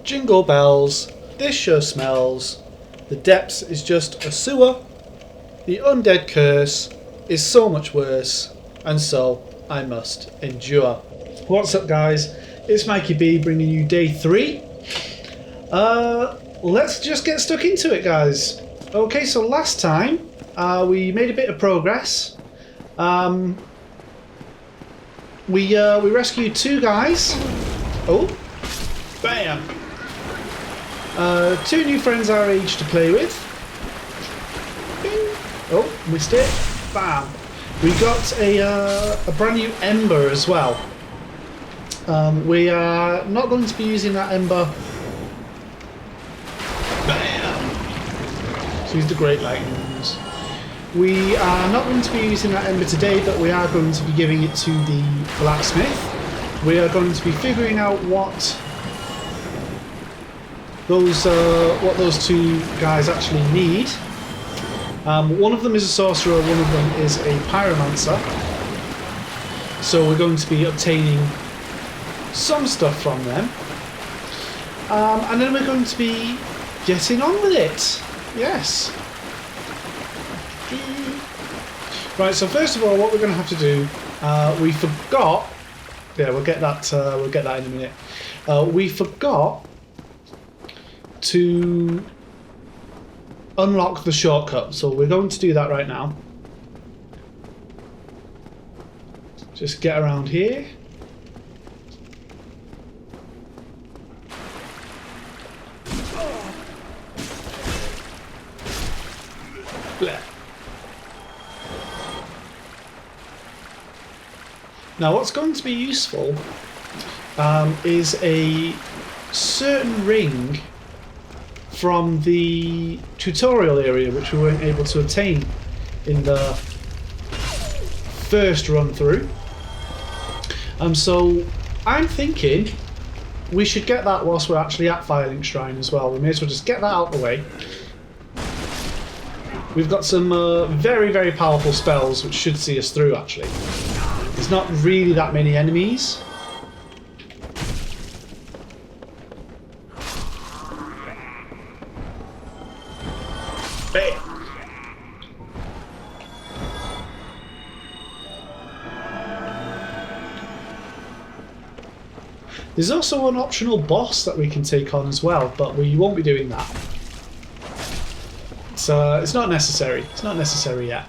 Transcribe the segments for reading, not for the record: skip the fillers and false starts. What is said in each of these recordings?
Jingle bells, this sure smells. The depths is just a sewer. The undead curse is so much worse, and so I must endure. What's up, guys? It's Mikey B bringing you day 3. Let's just get stuck into it, guys. Okay, so last time we made a bit of progress. We rescued 2 guys. Oh, bam! 2 new friends our age to play with. Bing. Oh, missed it. Bam! We got a brand new ember as well. We are not going to be using that ember. Bam! So use the great lightnings. We are not going to be using that ember today, but we are going to be giving it to the blacksmith. We are going to be figuring out what those 2 guys actually need. One of them is a sorcerer, one of them is a pyromancer. So we're going to be obtaining some stuff from them. And then we're going to be getting on with it. Yes. Right, so first of all, what we're going to have to do, we forgot. Yeah, we'll get that in a minute. We forgot to unlock the shortcut, so we're going to do that right now. Just get around here. Blech. Now, what's going to be useful is a certain ring from the tutorial area, which we weren't able to obtain in the first run through. So I'm thinking we should get that whilst we're actually at Firelink Shrine as well. We may as well just get that out of the way. We've got some very, very powerful spells which should see us through, actually. There's not really that many enemies. Bam. There's also an optional boss that we can take on as well, but we won't be doing that. So it's not necessary. It's not necessary yet.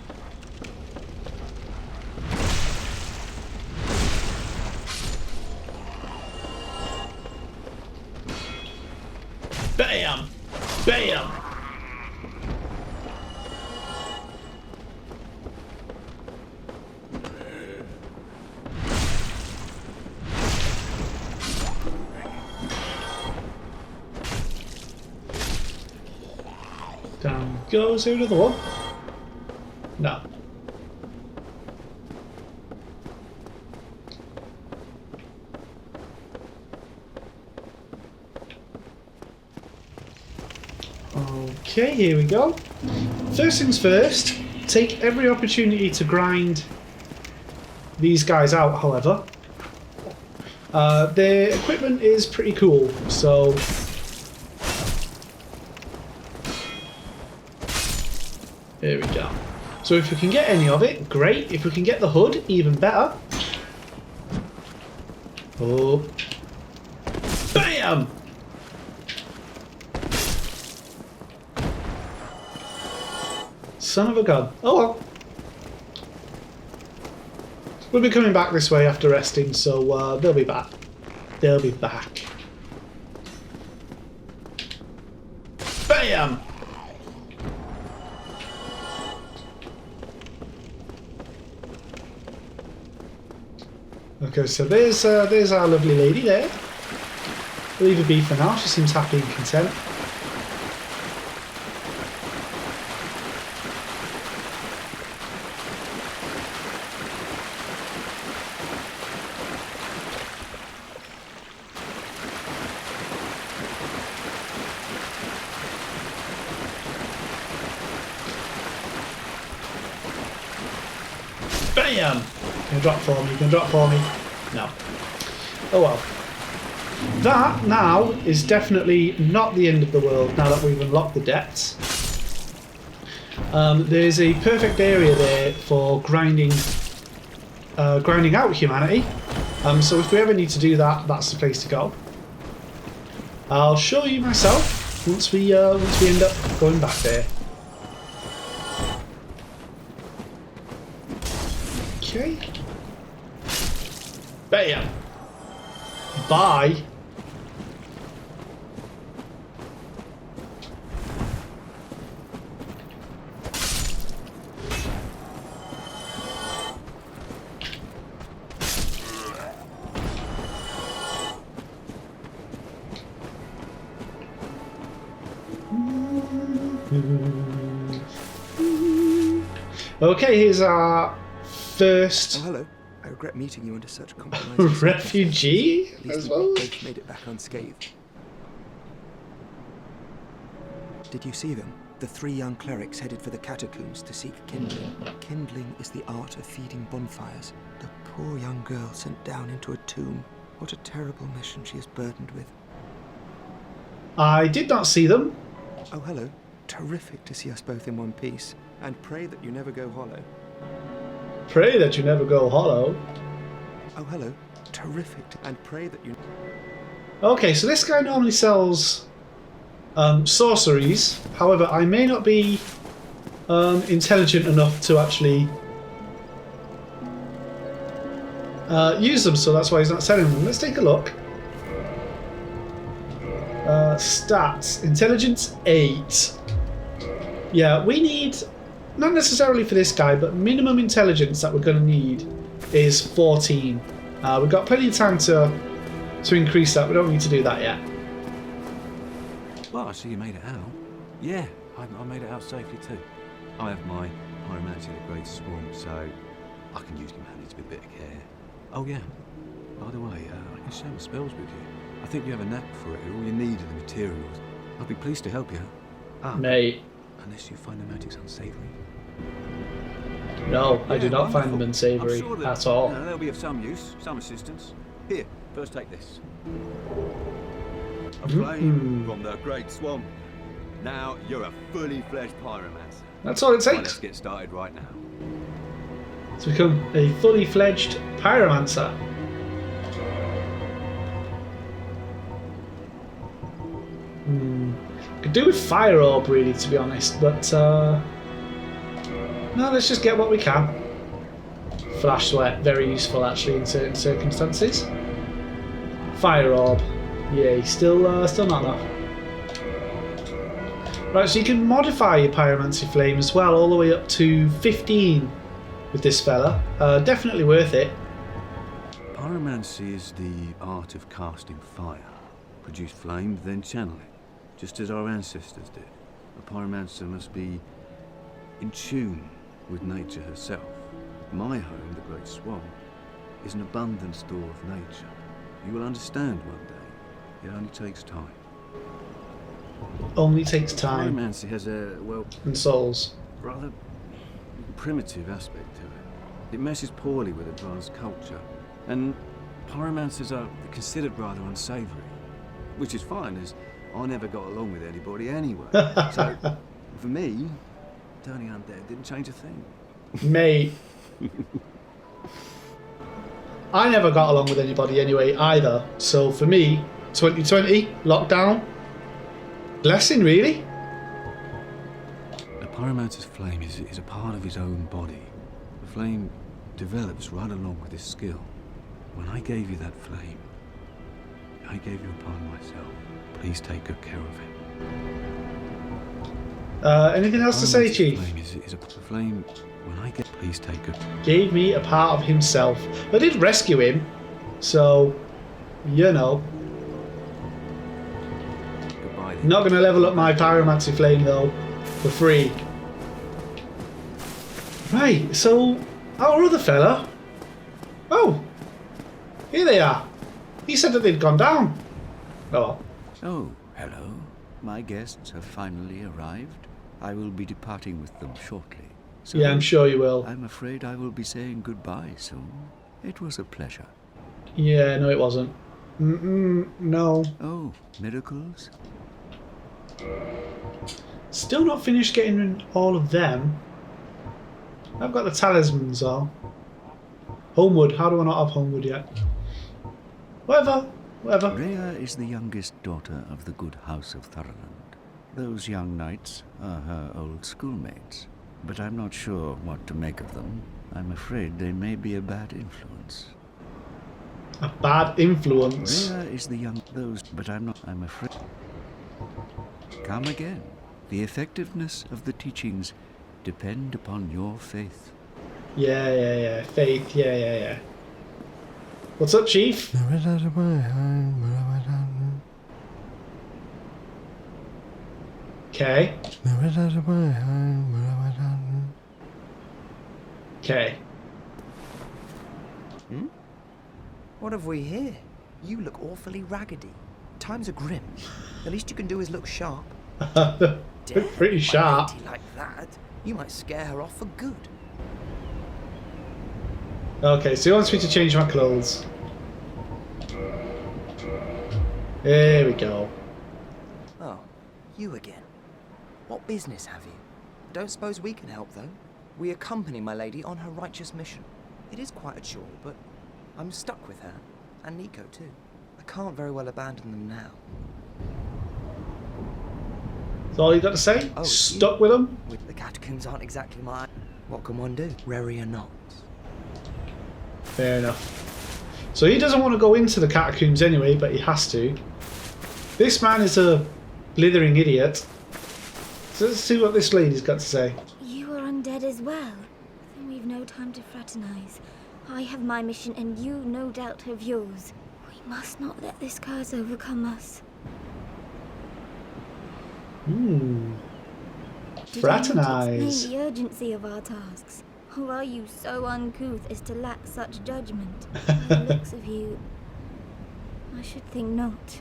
Bam! Bam! Down goes. Here, another one. No. Okay, here we go. First things first, take every opportunity to grind these guys out, however. Their equipment is pretty cool, so there we go. So if we can get any of it, great. If we can get the hood, even better. Oh. Bam! Son of a gun. Oh well. We'll be coming back this way after resting, so they'll be back. They'll be back. Bam! Okay, so there's our lovely lady there. Leave her be for now. She seems happy and content. Bam! You can drop for me, you can drop for me. No. Oh well. that now is definitely not the end of the world now that we've unlocked the depths. There's a perfect area there for grinding out humanity. So if we ever need to do that, that's the place to go. I'll show you myself once we end up going back there. Okay. Bam. Bye. Okay, here's our first. Oh, hello. I regret meeting you under such compromising refugee, I suppose. both made it back unscathed. Did you see them? The 3 young clerics headed for the catacombs to seek kindling. Kindling is the art of feeding bonfires. The poor young girl sent down into a tomb. What a terrible mission she is burdened with. I did not see them. Oh, hello. Terrific to see us both in one piece. And pray that you never go hollow. Pray that you never go hollow. Oh, hello. Terrific. And pray that you... Okay, so this guy normally sells sorceries. However, I may not be intelligent enough to actually use them, so that's why he's not selling them. Let's take a look. Stats. Intelligence 8. Yeah, we need... Not necessarily for this guy, but minimum intelligence that we're going to need is 14. We've got plenty of time to increase that. We don't need to do that yet. Well, I see you made it out. Yeah, I made it out safely too. I have my pyromancy at a great swarm, so I can use humanity with a bit of care. Oh yeah, by the way, I can share my spells with you. I think you have a knack for it. All you need are the materials. I'll be pleased to help you. Mate. Unless you find the magics unsavory. No, I do not wonderful. find them unsavory at all. They'll be of some use, some assistance. Here, first take this. A flame from the Great Swamp. Now you're a fully fledged pyromancer. That's all it Right, takes let's get started right now. to become a fully fledged pyromancer. Could do with fire orb really, to be honest, but no, let's just get what we can. Flash sweat, very useful actually in certain circumstances. Fire orb, yay, still not enough. Right, so you can modify your pyromancy flame as well, all the way up to 15 with this fella. Definitely worth it. Pyromancy is the art of casting fire. Produce flame, then channel it, just as our ancestors did. A pyromancer must be in tune with nature herself. My home, the Great Swamp, is an abundant store of nature. You will understand one day. It only takes time. Only takes time. Pyromancy has a, well, and souls. rather primitive aspect to it. It meshes poorly with advanced culture, and pyromancers are considered rather unsavory, which is fine, as I never got along with anybody anyway. So, for me, turning undead didn't change a thing. Mate. I never got along with anybody anyway either, so for me, 2020, lockdown, blessing really. A pyromancer's flame is a part of his own body. The flame develops right along with his skill. When I gave you that flame, I gave you a part of myself. Please take good care of it. Anything else to say, Chief? Flame is a flame. When I get, please take good. Gave me a part of himself. I did rescue him, so you know. Goodbye. Not going to level up my pyromancy flame though, for free. Right, so our other fella. Oh, here they are. He said that they'd gone down. Oh. Oh, hello. My guests have finally arrived. I will be departing with them shortly. So Yeah, I'm sure you will. I'm afraid I will be saying goodbye soon. It was a pleasure. Yeah, no, it wasn't. No. Oh, miracles? Still not finished getting all of them. I've got the talismans though. Homewood. How do I not have Homewood yet? Whatever. Whatever. Rhea is the youngest daughter of the good house of Thurland. Those young knights are her old schoolmates, but I'm not sure what to make of them. I'm afraid they may be a bad influence. A bad influence. Rhea is the young those, but I'm afraid. Come again. The effectiveness of the teachings depend upon your faith. Yeah. Faith. Yeah. What's up, Chief? Okay. Okay. What have we here? You look awfully raggedy. Times are grim. The least you can do is look sharp. They're pretty sharp. A lady like that, you might scare her off for good. Okay, so he wants me to change my clothes. There we go. Oh, you again. What business have you? Don't suppose we can help, though. We accompany my lady on her righteous mission. It is quite a chore, but I'm stuck with her, and Nico too. I can't very well abandon them now. That's all you got to say? Oh, Stuck with them? The catacombs aren't exactly my... What can one do? Rary or not. Fair enough. So he doesn't want to go into the catacombs anyway, but he has to. This man is a blithering idiot. So let's see what this lady's got to say. You are undead as well. Then we've no time to fraternize. I have my mission and you no doubt have yours. We must not let this curse overcome us. Did I not explain Fraternize. the urgency of our tasks? Or are you so uncouth as to lack such judgment? By the looks of you, I should think not.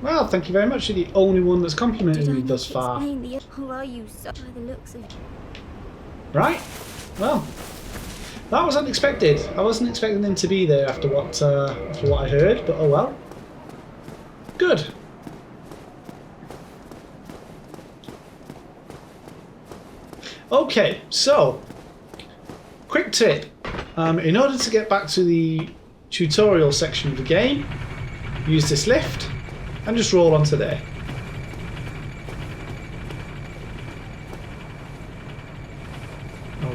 Well, thank you very much. You're the only one that's complimented Did I me not thus far. explain the... Or are you so... By the looks of you... Right. Well, that was unexpected. I wasn't expecting him to be there after what I heard, but oh well. Good. Okay, so quick tip. In order to get back to the tutorial section of the game, use this lift and just roll onto there.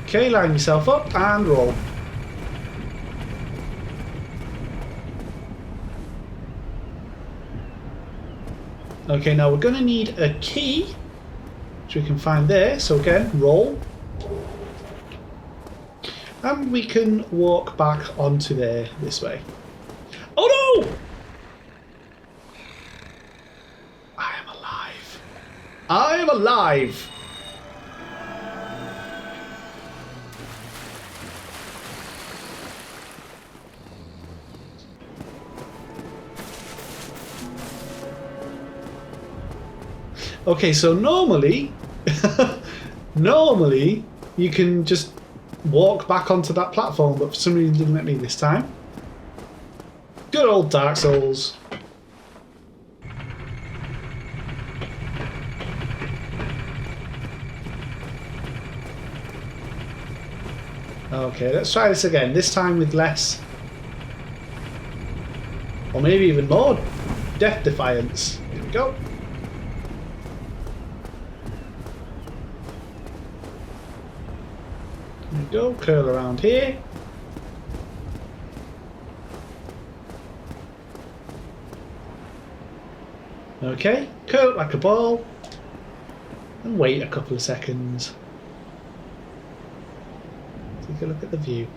Okay, line yourself up and roll. Okay, now we're going to need a key, which we can find there. So again, roll. And we can walk back onto there this way. Oh no! I am alive. I am alive! Okay, so normally you can just walk back onto that platform, but for some reason it didn't let me this time. Good old Dark Souls. Okay, let's try this again, this time with less, or maybe even more, Death Defiance. Here we go. There we go, curl around here. Okay, curl like a ball and wait a couple of seconds. Take a look at the view. You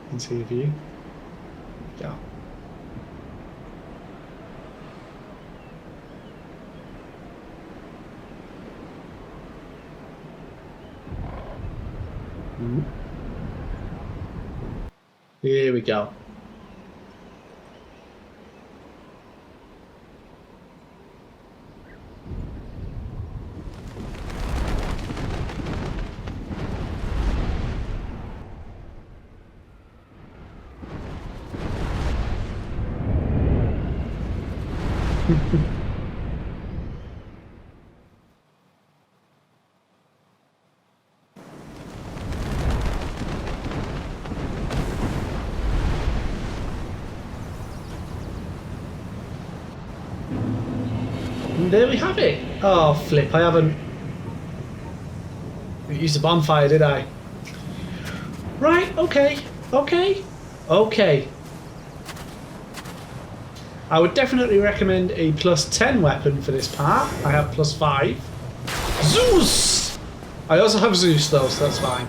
can see the view. Yeah. Here we go. And there we have it. Oh, flip, I haven't used the bonfire, did I? Right, okay, okay, okay. I would definitely recommend a +10 weapon for this part. I have +5. Zeus! I also have Zeus though, so that's fine.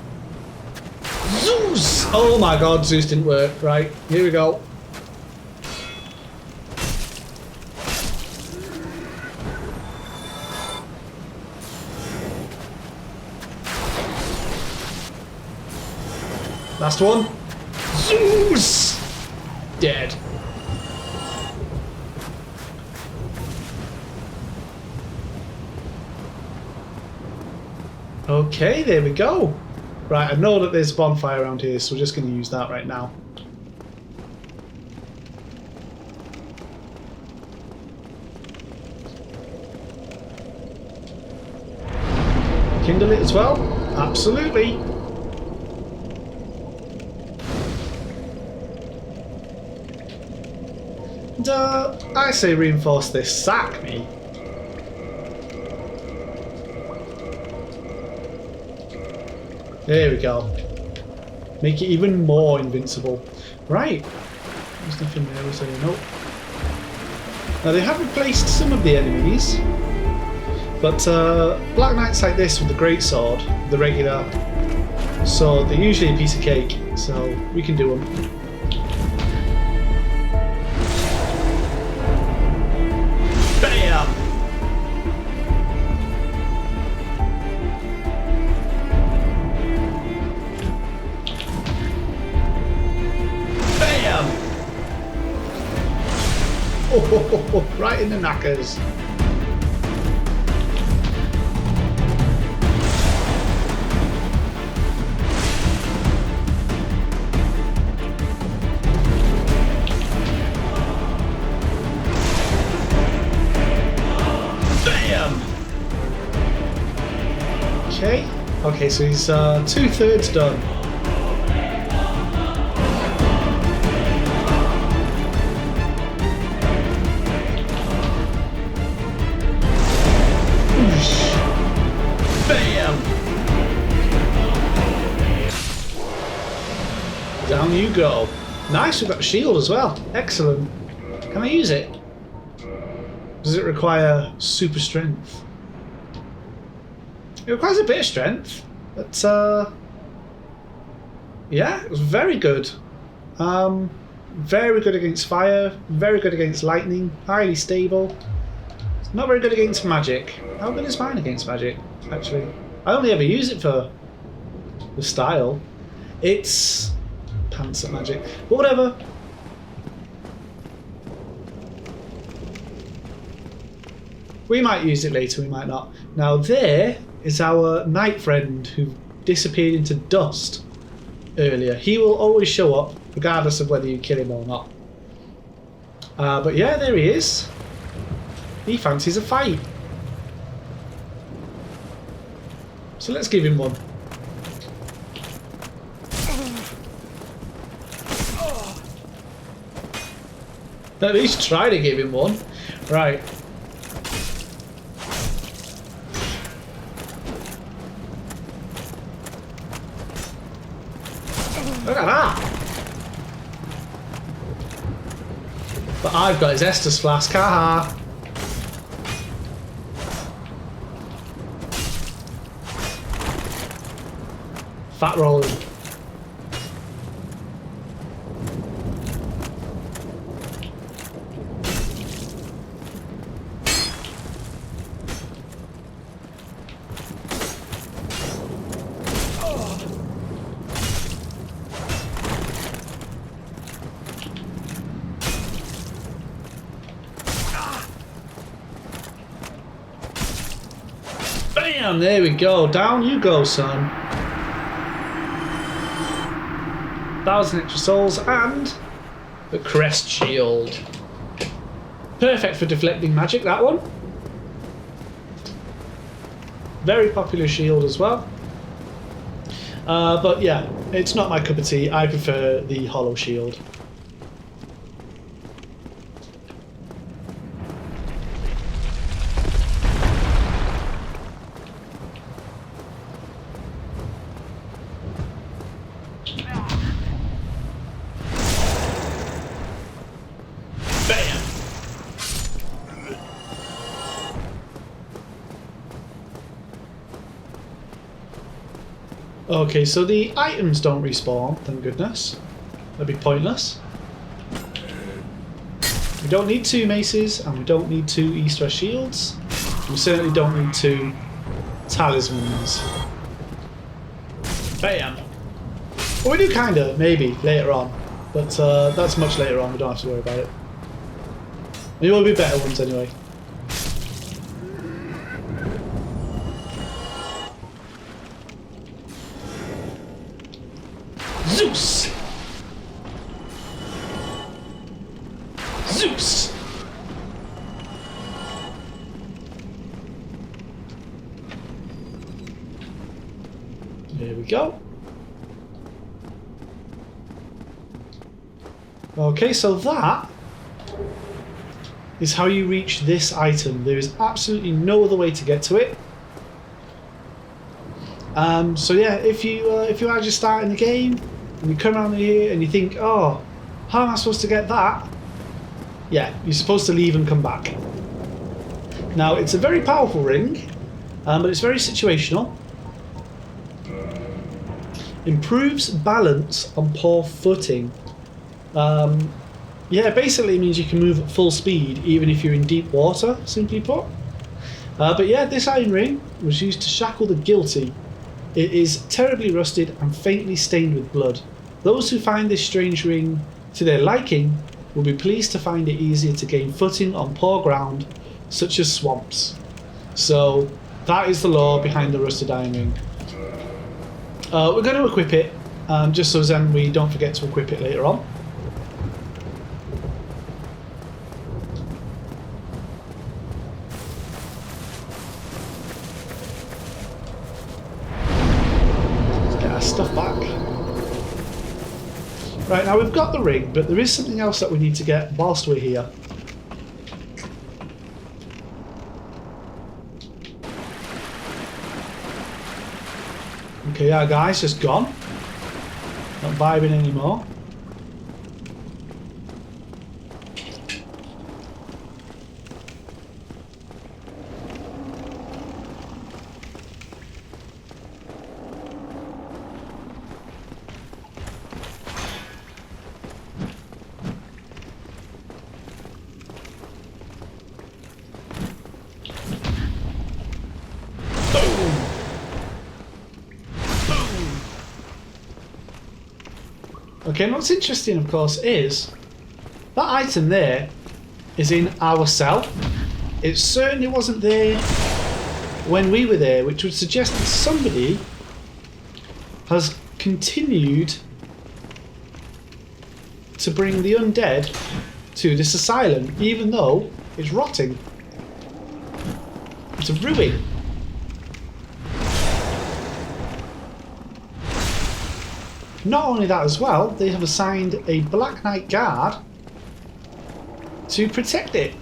Zeus! Oh my god, Zeus didn't work. Right, here we go. Last one. Zeus! Dead. Okay, there we go. Right, I know that there's a bonfire around here, so we're just going to use that right now. Kindle it as well? Absolutely. And, I say reinforce this sack, me. There we go. Make it even more invincible. Right. There's nothing there, is there? Nope. Now they have replaced some of the enemies, but Black Knights like this with the greatsword, the regular sword, they're usually a piece of cake, so we can do them. Bam! Oh, right in the knackers. Bam! Okay. Okay, so he's 2/3 done. Down you go. Nice, we've got a shield as well. Excellent. Can I use it? Does it require super strength? It requires a bit of strength, but yeah, it was very good. Very good against fire, very good against lightning, highly stable. Not very good against magic. How good is mine against magic, actually? I only ever use it for the style. It's pants at magic. But whatever. We might use it later, we might not. Now there is our knight friend who disappeared into dust earlier. He will always show up, regardless of whether you kill him or not. But yeah, there he is. He fancies a fight. So let's give him one. At least try to give him one. Right. Look at that! But I've got his Estus flask, haha! Fat rolling. Bam! There we go. Down you go, son. 1,000 extra souls and the crest shield. Perfect for deflecting magic, that one. Very popular shield as well. But yeah, it's not my cup of tea. I prefer the hollow shield. Okay, so the items don't respawn, thank goodness. That'd be pointless. We don't need 2 maces, and we don't need 2 East-West shields. We certainly don't need 2 talismans. Bam! Well, we do kinda, maybe, later on. But that's much later on, we don't have to worry about it. There will be better ones anyway. Zeus! Zeus! There we go. Okay, so that is how you reach this item. There is absolutely no other way to get to it. So yeah, if you are just starting the game and you come around here and you think, oh, how am I supposed to get that? Yeah, you're supposed to leave and come back. Now, it's a very powerful ring, but it's very situational. Improves balance on poor footing. Yeah, basically it means you can move at full speed even if you're in deep water, simply put. But yeah, this iron ring was used to shackle the guilty. It is terribly rusted and faintly stained with blood. Those who find this strange ring to their liking will be pleased to find it easier to gain footing on poor ground, such as swamps. So that is the lore behind the rusted iron ring. We're going to equip it, just so then we don't forget to equip it later on. Stuff back. Right, now we've got the ring, but there is something else that we need to get whilst we're here. Okay, our guy's just gone. Not vibing anymore. Okay, and what's interesting, of course, is that item there is in our cell. It certainly wasn't there when we were there, which would suggest that somebody has continued to bring the undead to this asylum, even though it's rotting. It's a ruin. Not only that as well, they have assigned a Black Knight guard to protect it.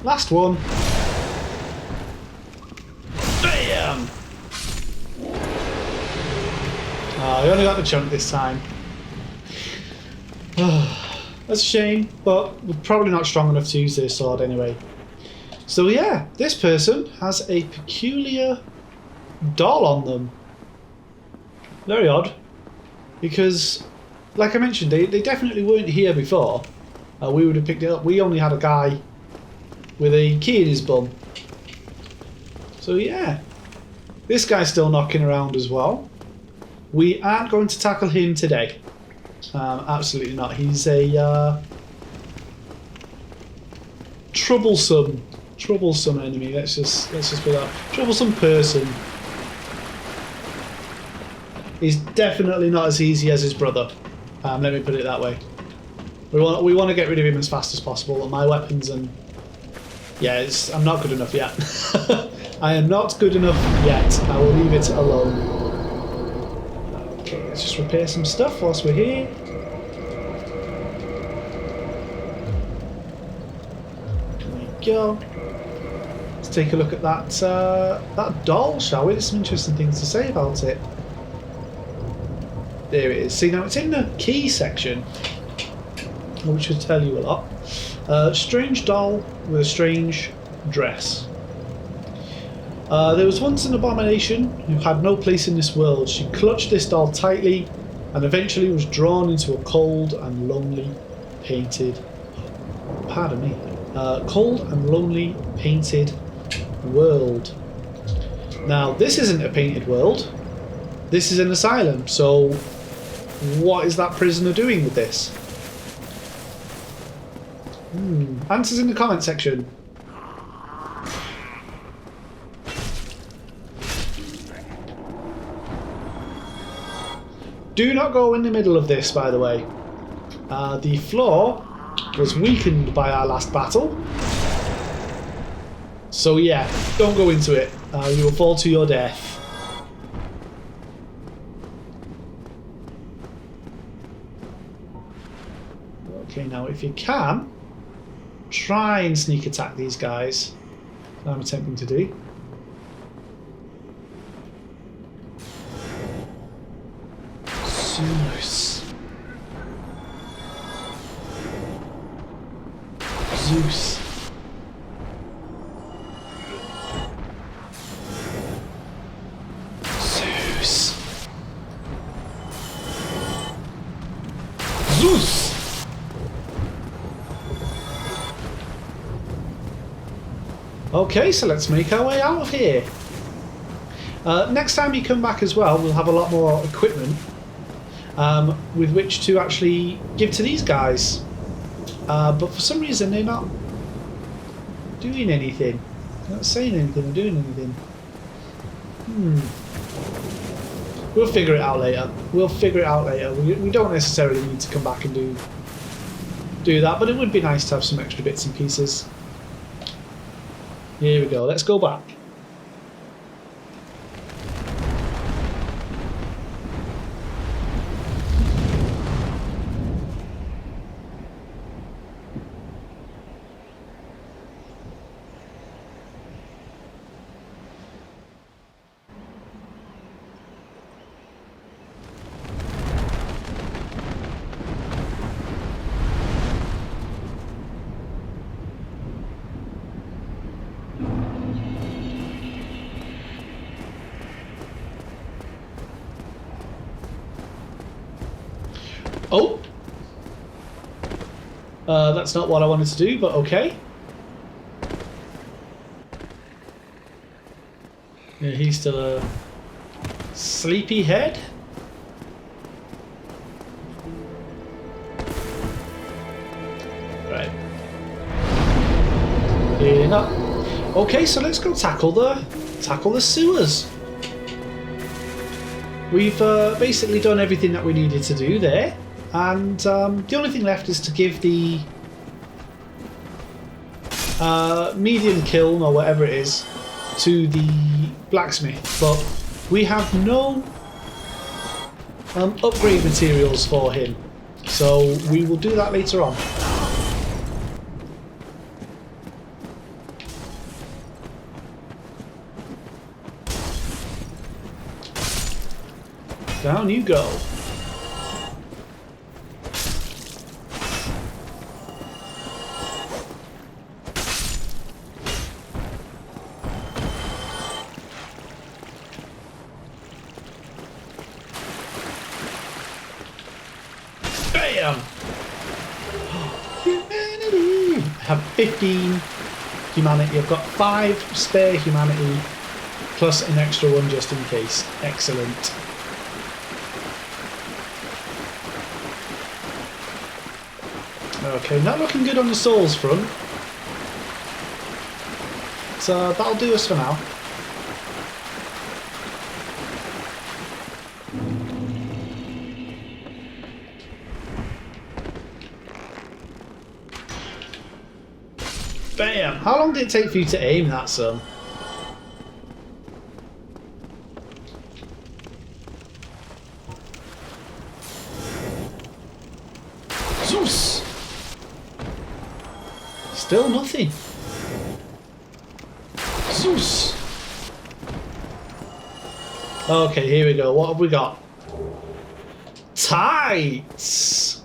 Last one. Bam! Oh, I only got the chunk this time. That's a shame, but we're probably not strong enough to use this sword anyway. So yeah, this person has a peculiar doll on them. Very odd. Because, like I mentioned, they definitely weren't here before. We would have picked it up. We only had a guy with a key in his bum. So yeah, this guy's still knocking around as well. we aren't going to tackle him today. Absolutely not. He's a troublesome enemy. Let's just put that. Troublesome person. He's definitely not as easy as his brother. Let me put it that way. We want to get rid of him as fast as possible. And my weapons and yeah, I'm not good enough yet. I am not good enough yet. I will leave it alone. Okay, let's just repair some stuff whilst we're here. There we go. Let's take a look at that doll, shall we? There's some interesting things to say about it. There it is. See, now it's in the key section, which should tell you a lot. Strange doll with a strange dress. There was once an abomination who had no place in this world. She clutched this doll tightly and eventually was drawn into a cold and lonely painted... Pardon me. Cold and lonely painted world. Now, this isn't a painted world. This is an asylum, so what is that prisoner doing with this? Answers in the comment section. Do not go in the middle of this, by the way. The floor was weakened by our last battle. So yeah, don't go into it. You will fall to your death. Okay, now if you can, try and sneak attack these guys. I'm attempting to do. Zeus. Zeus. Zeus. Zeus. Okay, so let's make our way out of here. Next time you come back as well, we'll have a lot more equipment with which to actually give to these guys. But for some reason they're not doing anything. They're not saying anything or doing anything. We'll figure it out later. We'll figure it out later. We don't necessarily need to come back and do that, but it would be nice to have some extra bits and pieces. Here we go, let's go back. Oh! That's not what I wanted to do, but okay. Yeah, he's still a sleepy head. Right. Healing up. Okay, so let's go tackle the sewers. We've basically done everything that we needed to do there. And the only thing left is to give the medium kiln or whatever it is to the blacksmith, but we have no upgrade materials for him, so we will do that later on. Down you go. Bam! Humanity! I have 15 humanity. I've got 5 spare humanity, plus an extra one just in case. Excellent. Okay, not looking good on the souls front. So that'll do us for now. Bam! How long did it take for you to aim that, son? Zeus! Still nothing. Zeus! Okay, here we go. What have we got? Tights!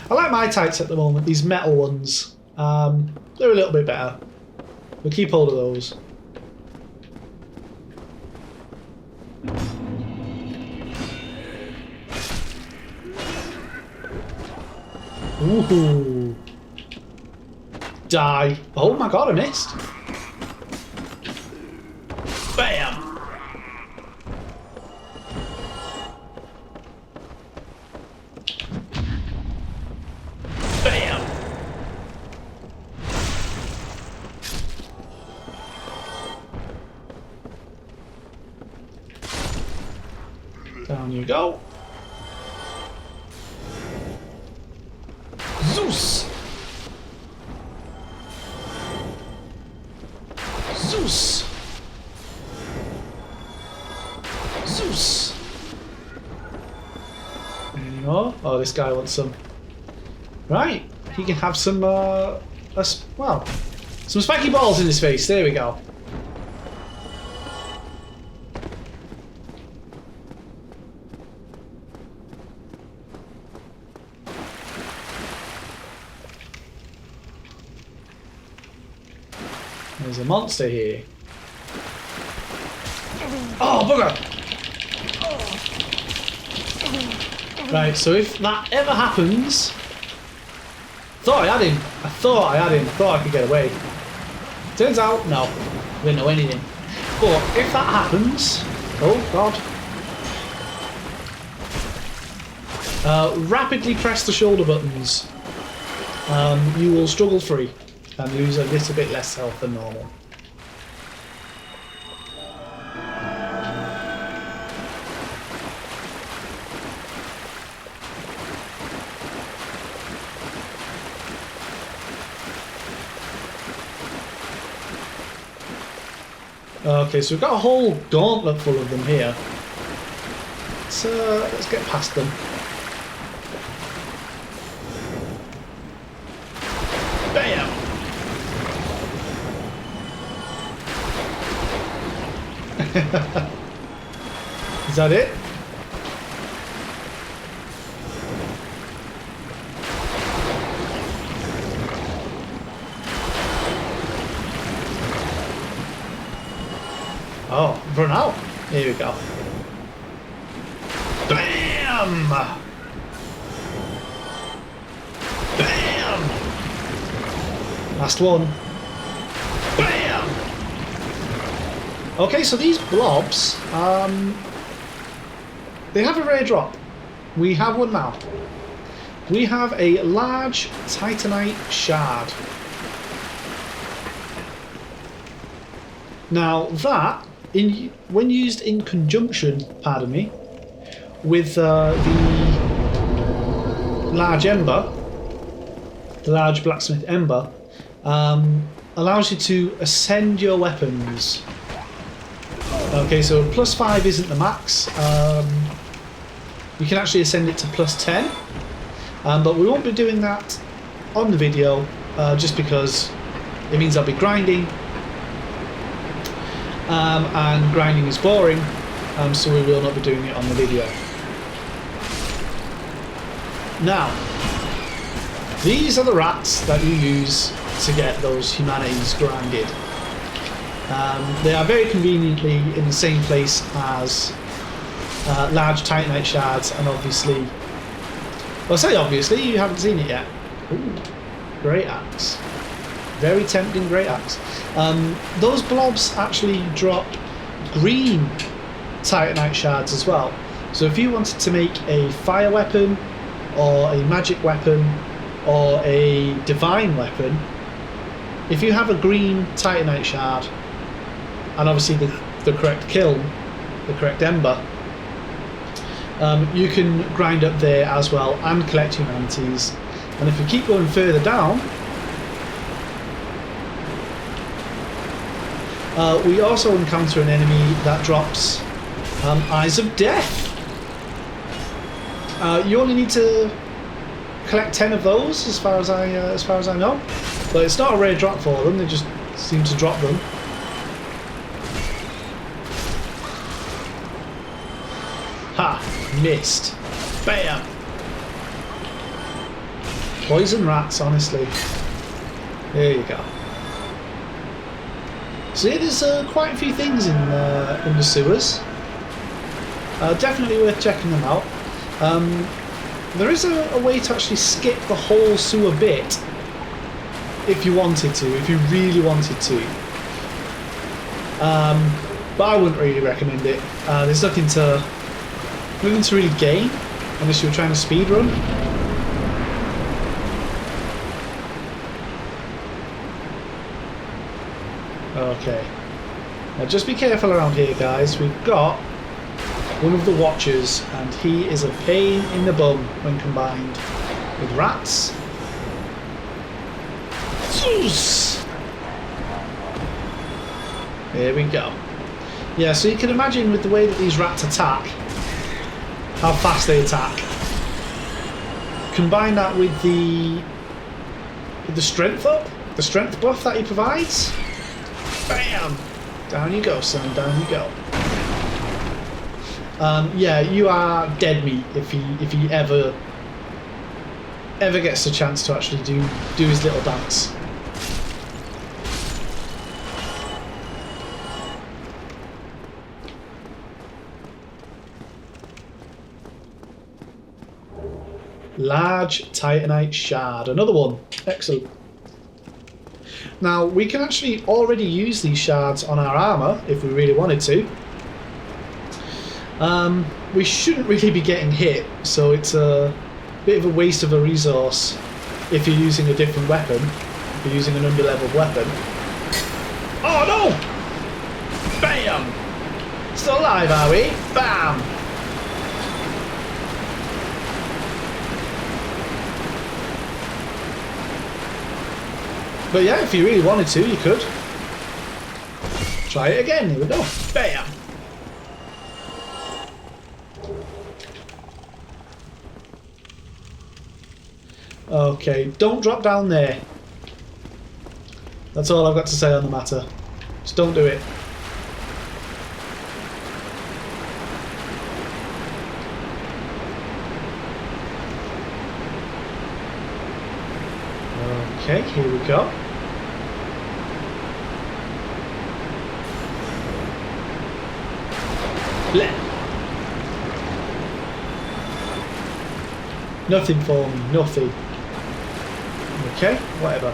I like my tights at the moment, these metal ones. They're a little bit better. We'll keep hold of those. Ooh. Die. Oh my god, I missed. Bam. Bam. Down you go. Zeus! Zeus! Zeus! Any more? Oh, this guy wants some. Right, he can have some, well, some spiky balls in his face. There we go. There's a monster here. Oh, bugger! Right, so if that ever happens... Thought I had him. I thought I had him. Thought I could get away. Turns out, no. I didn't know anything. But if that happens... Oh, God. Rapidly press the shoulder buttons. You will struggle free. And lose a little bit less health than normal. Okay, so we've got a whole gauntlet full of them here. Let's get past them. Bam! Is that it? Oh, run out. Here we go. Bam! Bam! Last one. Bam! Okay, so these blobs, they have a rare drop. We have one now. We have a large titanite shard. Now that, when used in conjunction, pardon me, with the large ember, the large blacksmith ember, allows you to ascend your weapons. Okay, so +5 isn't the max. You can actually ascend it to +10, but we won't be doing that on the video, just because it means I'll be grinding, and grinding is boring, so we will not be doing it on the video. Now, these are the rats that you use to get those humanities grinded. They are very conveniently in the same place as large titanite shards, and obviously, well, I say obviously, you haven't seen it yet. Ooh, great axe. Very tempting great axe. Those blobs actually drop green titanite shards as well. So if you wanted to make a fire weapon or a magic weapon or a divine weapon, if you have a green titanite shard and obviously the correct kiln, the correct ember, you can grind up there as well and collect humanities. And if you keep going further down, we also encounter an enemy that drops Eyes of Death. You only need to collect 10 of those, as far as I know. But it's not a rare drop for them. They just seem to drop them. Ha! Missed. Bam! Poison rats, honestly. There you go. So yeah, there's quite a few things in the sewers. Definitely worth checking them out. There is a way to actually skip the whole sewer bit if you wanted to, if you really wanted to. But I wouldn't really recommend it. There's nothing to really gain unless you're trying to speedrun. Okay. Now just be careful around here, guys. We've got one of the Watchers, and he is a pain in the bum when combined with rats. Zeus! There we go. Yeah, so you can imagine with the way that these rats attack, how fast they attack. Combine that with the strength up, the strength buff that he provides. Bam! Down you go, son. Down you go. Yeah, you are dead meat if he ever gets a chance to actually do his little dance. Large titanite shard, another one. Excellent. Now we can actually already use these shards on our armour if we really wanted to. We shouldn't really be getting hit, so it's a bit of a waste of a resource if you're using a different weapon, if you're using an under-leveled weapon. Oh no! Bam! Still alive, are we? Bam! But yeah, if you really wanted to, you could. Try it again, here we go. Bam! Okay, don't drop down there. That's all I've got to say on the matter. Just don't do it. Okay, here we go. Blech. Nothing for me, nothing. Okay, whatever.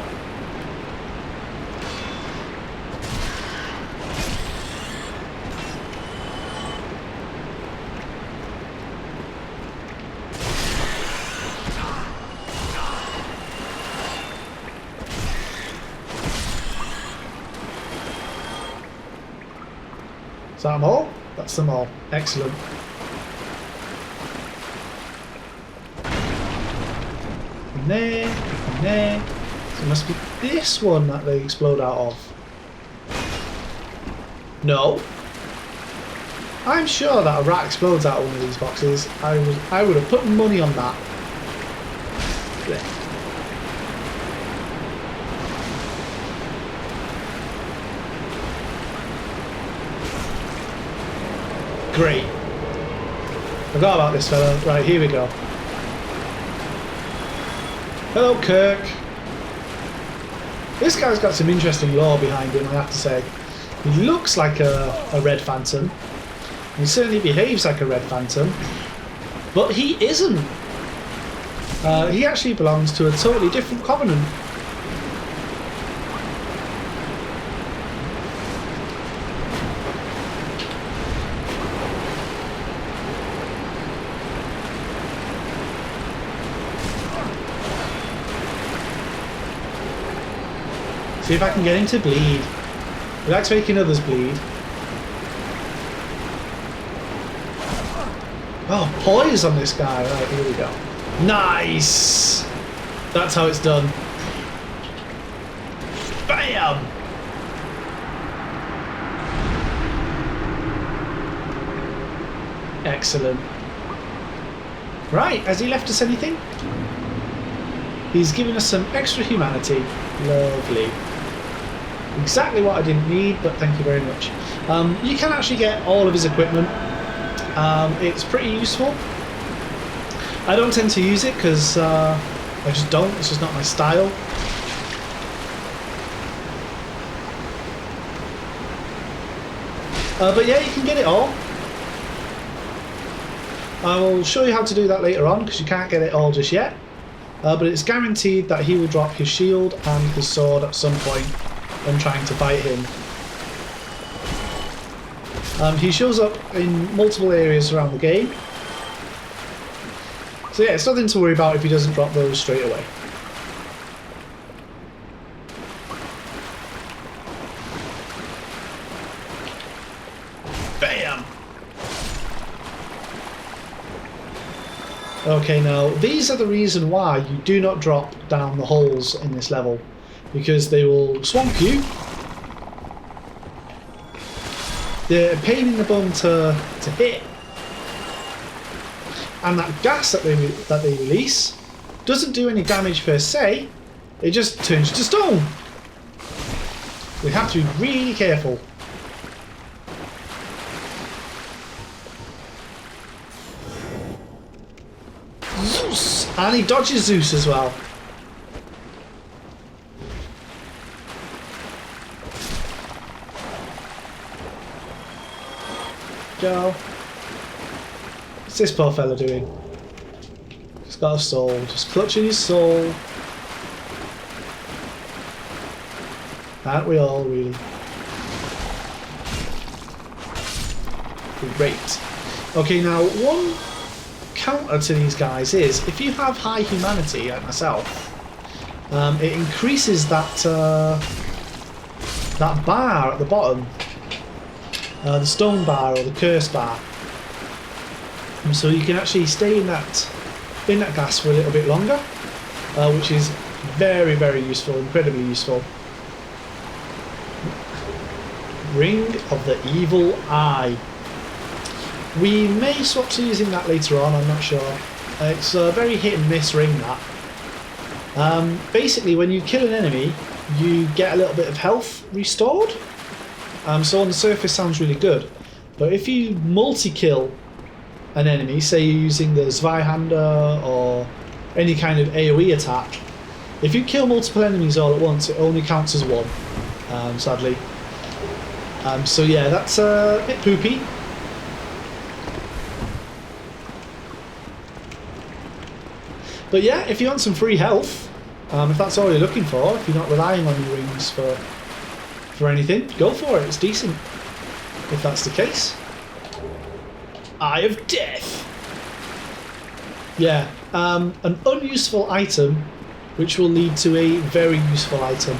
Is that them all? That's them all. Excellent. And there, and there. So it must be this one that they explode out of. No. I'm sure that a rat explodes out of one of these boxes. I would have put money on that. Blech. Great. Forgot about this fella. Right, here we go. Hello, Kirk. This guy's got some interesting lore behind him, I have to say. He looks like a Red Phantom. He certainly behaves like a Red Phantom. But he isn't. He actually belongs to a totally different covenant. See if I can get him to bleed. He likes making others bleed. Oh, poise on this guy. Right, here we go. Nice! That's how it's done. Bam! Excellent. Right, has he left us anything? He's given us some extra humanity. Lovely. Exactly what I didn't need, but thank you very much. You can actually get all of his equipment. It's pretty useful. I don't tend to use it because I just don't. It's just not my style. But yeah, you can get it all. I will show you how to do that later on because you can't get it all just yet. But it's guaranteed that he will drop his shield and his sword at some point when trying to fight him. He shows up in multiple areas around the game. So yeah, it's nothing to worry about if he doesn't drop those straight away. Bam! Okay, now these are the reason why you do not drop down the holes in this level, because they will swamp you. They're a pain in the bum to hit, and that gas that they release doesn't do any damage per se. It just turns you to stone. We have to be really careful. Zeus! And he dodges Zeus as well. Go. What's this poor fella doing? He's got a soul. Just clutching his soul. Aren't we all, really? Great. Okay, now one counter to these guys is if you have high humanity, like myself, it increases that that bar at the bottom, the stone bar or the curse bar, and so you can actually stay in that gas for a little bit longer, which is very, very useful, incredibly useful. Ring of the Evil Eye. We may swap to using that later on, I'm not sure. It's a very hit and miss ring, that. Basically, when you kill an enemy, you get a little bit of health restored. So on the surface sounds really good. But if you multi-kill an enemy, say you're using the Zweihander or any kind of AoE attack, if you kill multiple enemies all at once, it only counts as one, sadly. So yeah, that's a bit poopy. But yeah, if you want some free health, if that's all you're looking for, if you're not relying on your rings for anything, go for it, it's decent. If that's the case. Eye of Death! Yeah, an unuseful item which will lead to a very useful item.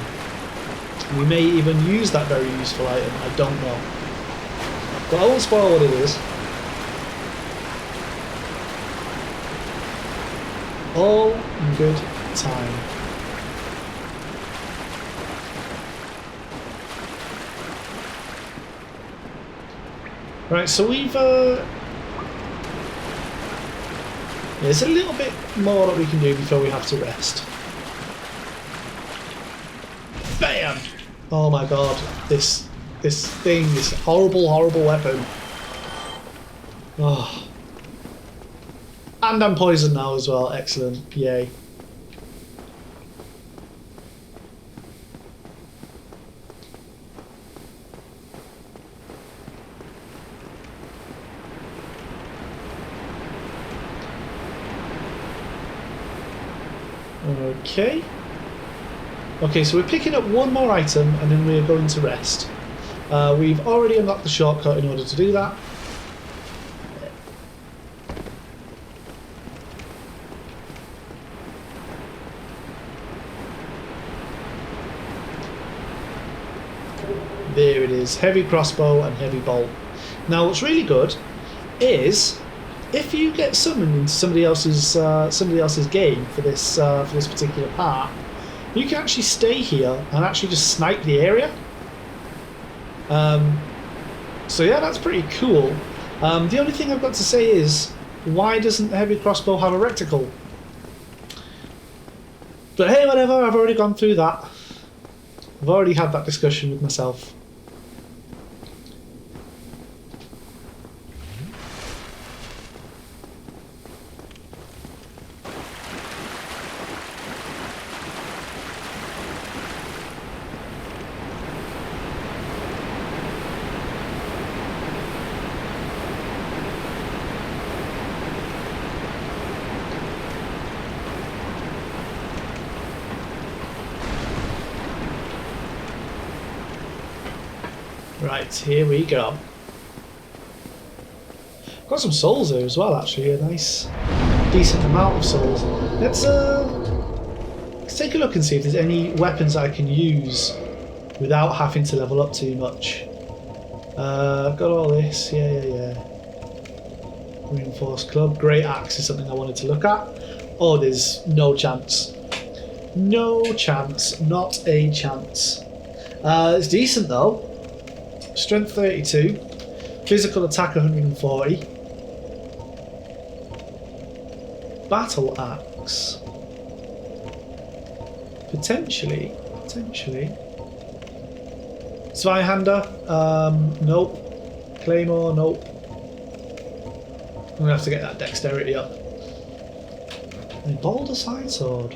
We may even use that very useful item, I don't know. But I won't spoil what it is. All in good time. Right, so we've there's a little bit more that we can do before we have to rest. Bam! Oh my god, this thing, this horrible, horrible weapon. Oh. And I'm poisoned now as well, excellent, yay. Okay. Okay, so we're picking up one more item and then we're going to rest. We've already unlocked the shortcut in order to do that. There it is, heavy crossbow and heavy bolt. Now what's really good is if you get summoned into somebody else's game for this particular part, you can actually stay here and actually just snipe the area. So yeah, that's pretty cool. The only thing I've got to say is, why doesn't the heavy crossbow have a reticle? But hey, whatever, I've already gone through that. I've already had that discussion with myself. Right, here we go. Got some souls there as well, actually. A nice, decent amount of souls. Let's take a look and see if there's any weapons I can use without having to level up too much. I've got all this. Yeah. Reinforced club. Great axe is something I wanted to look at. Oh, there's no chance. No chance. Not a chance. It's decent though. Strength 32, physical attack 140, battle axe, potentially, Zweihander, nope, Claymore, nope, I'm going to have to get that dexterity up, and Boulder Side Sword,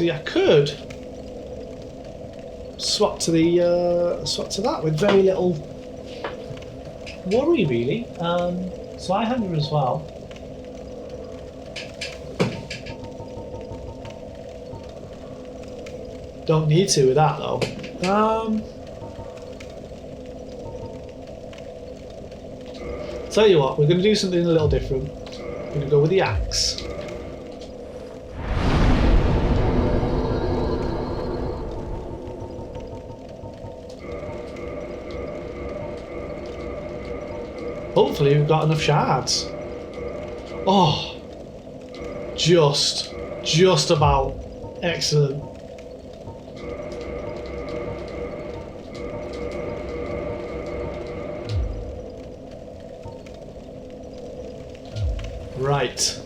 See, I could swap to that with very little worry, really. Zweihander as well. Don't need to with that though. Tell you what, we're going to do something a little different. We're going to go with the axe. Hopefully we've got enough shards. Oh, just about. Excellent. Right.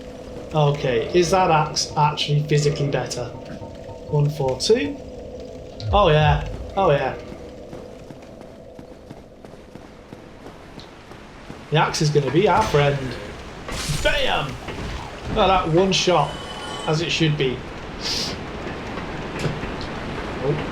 Okay, is that axe actually physically better? 142. Oh yeah. Oh yeah. The axe is going to be our friend. Bam! Well, that one shot, as it should be. Oh.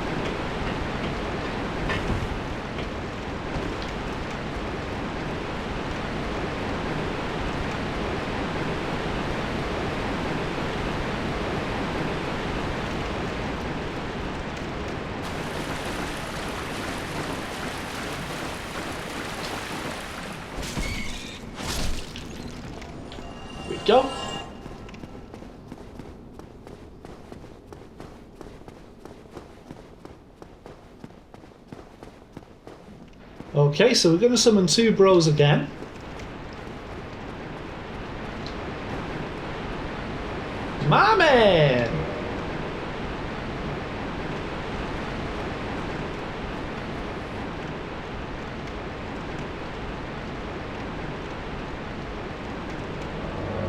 Go. Okay, so we're going to summon two bros again. My man!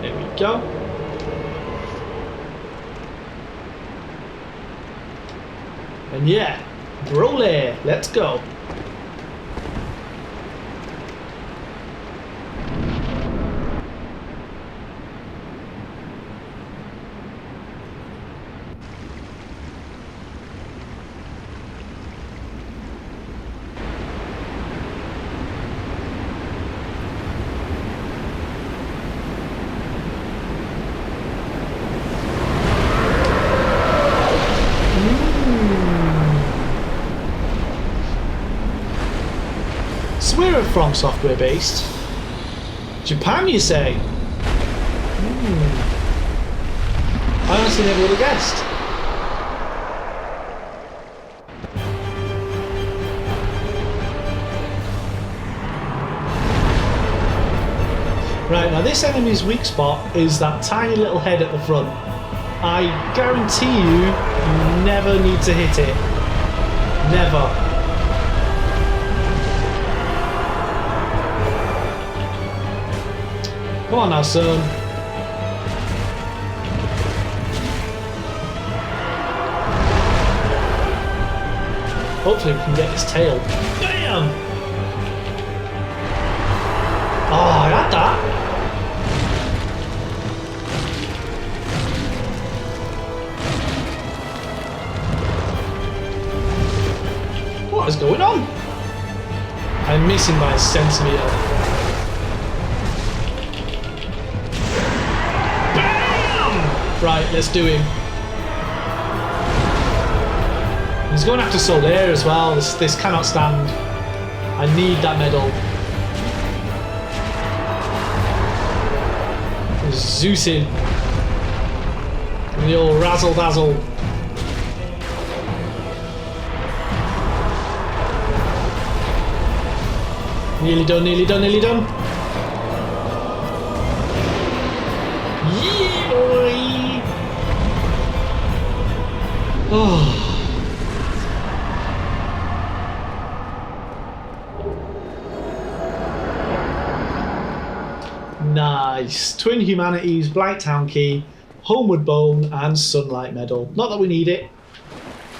There we go. And yeah, Broly, let's go. So we're From Software based. Japan, you say? I honestly never would have guessed. Right, now this enemy's weak spot is that tiny little head at the front. I guarantee you never need to hit it. Never. Come on now, son. Hopefully we can get his tail. Bam! Oh, I had that. What is going on? I'm missing by a centimetre. Bam! Right, let's do him. He's going after Solaire as well. This cannot stand. I need that medal. Zeus in. And the old razzle dazzle. Nearly done, nearly done, nearly done. Yeah, boy! Oh. Nice. Twin Humanities, Blighttown Key, Homeward Bone, and Sunlight Medal. Not that we need it.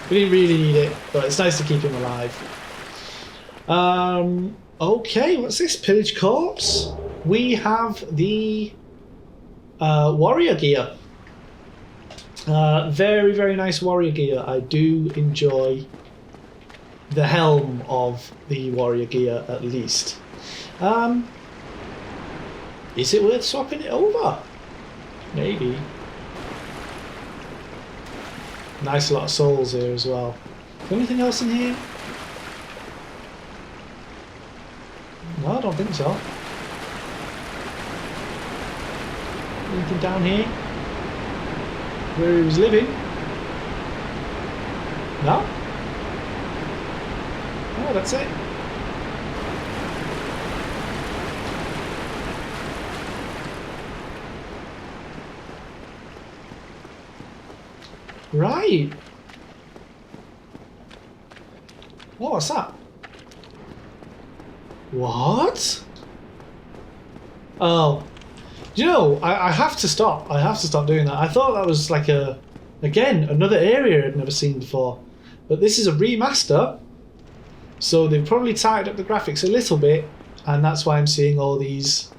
We didn't really need it, but it's nice to keep him alive. Okay, what's this? Pillage Corpse? We have the warrior gear. Very, very nice warrior gear. I do enjoy the helm of the warrior gear, at least. Is it worth swapping it over? Maybe. Nice lot of souls here as well. Is there anything else in here? No, I don't think so. Anything down here? Where he was living? No? Oh, that's it. Right. Oh, what's that? What? Oh. You know, I have to stop. I have to stop doing that. I thought that was like again, another area I'd never seen before. But this is a remaster. So they've probably tightened up the graphics a little bit. And that's why I'm seeing all these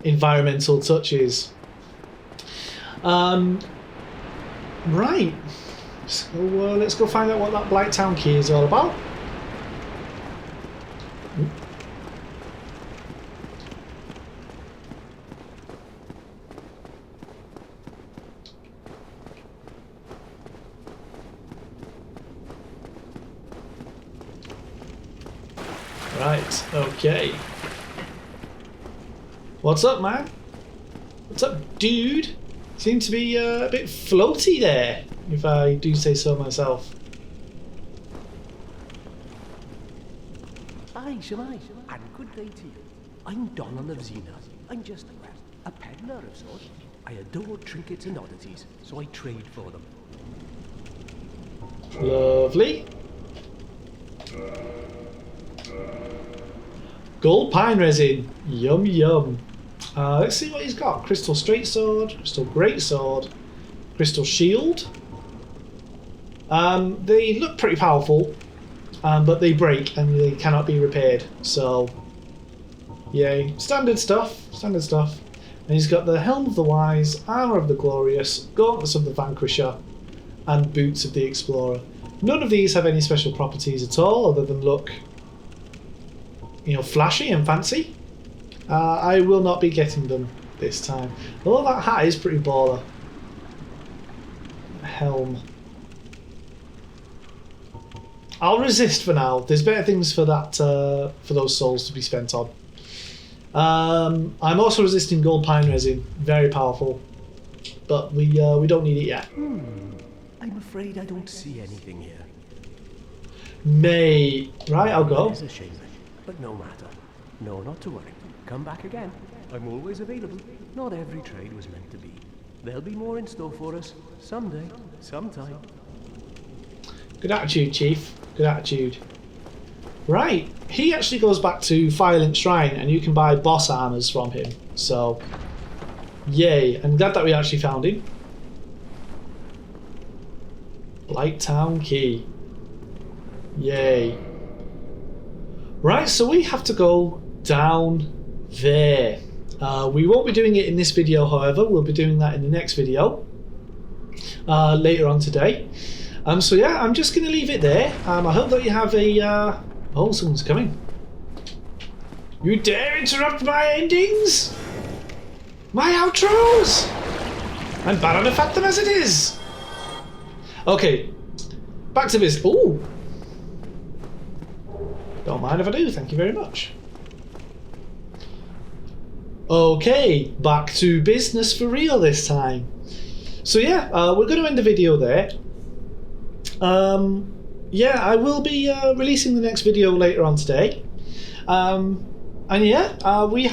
environmental touches. Right, so let's go find out what that Blighttown Key is all about. Right, okay. What's up, man? What's up, dude? Seem to be a bit floaty there, if I do say so myself. Aye, Shemai, and good day to you. I'm Donald of Xena. I'm just a peddler of sorts. I adore trinkets and oddities, so I trade for them. Lovely. Gold pine resin. Yum yum. Let's see what he's got. Crystal straight sword, crystal great sword, crystal shield. They look pretty powerful, but they break and they cannot be repaired. So, yay. Standard stuff. Standard stuff. And he's got the Helm of the Wise, Armour of the Glorious, Gauntlets of the Vanquisher, and Boots of the Explorer. None of these have any special properties at all, other than look, you know, flashy and fancy. I will not be getting them this time. Although that hat is pretty baller. Helm. I'll resist for now. There's better things for that, for those souls to be spent on. I'm also resisting gold pine resin. Very powerful. But we don't need it yet. I'm afraid I don't see anything here. Mate. Right, I'll go. That is a shame, but no matter. No, not to worry. Come back again. I'm always available. Not every trade was meant to be. There'll be more in store for us. Someday. Sometime. Good attitude, Chief. Good attitude. Right. He actually goes back to Firelink Shrine and you can buy boss armors from him. So, yay. I'm glad that we actually found him. Blighttown Key. Yay. Right, so we have to go down there. We won't be doing it in this video, however. We'll be doing that in the next video later on today. So yeah, I'm just going to leave it there. I hope that you have a... Oh, someone's coming. You dare interrupt my endings? My outros? I'm bad on the Phantom as it is. Okay, back to this. Ooh. Don't mind if I do, thank you very much. Okay, back to business for real this time. So yeah, we're going to end the video there. Yeah, I will be releasing the next video later on today. And yeah, we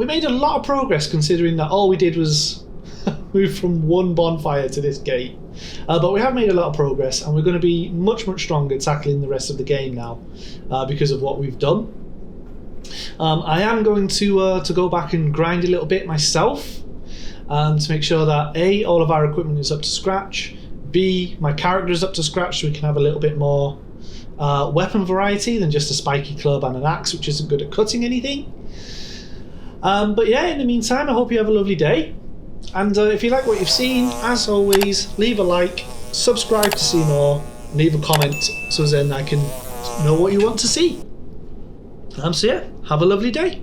made a lot of progress considering that all we did was move from one bonfire to this gate. But we have made a lot of progress and we're going to be much stronger tackling the rest of the game now because of what we've done. I am going to go back and grind a little bit myself to make sure that A, all of our equipment is up to scratch, B, my character is up to scratch so we can have a little bit more weapon variety than just a spiky club and an axe which isn't good at cutting anything. But yeah, in the meantime, I hope you have a lovely day. And if you like what you've seen, as always, leave a like, subscribe to see more, leave a comment so then I can know what you want to see. So yeah, have a lovely day.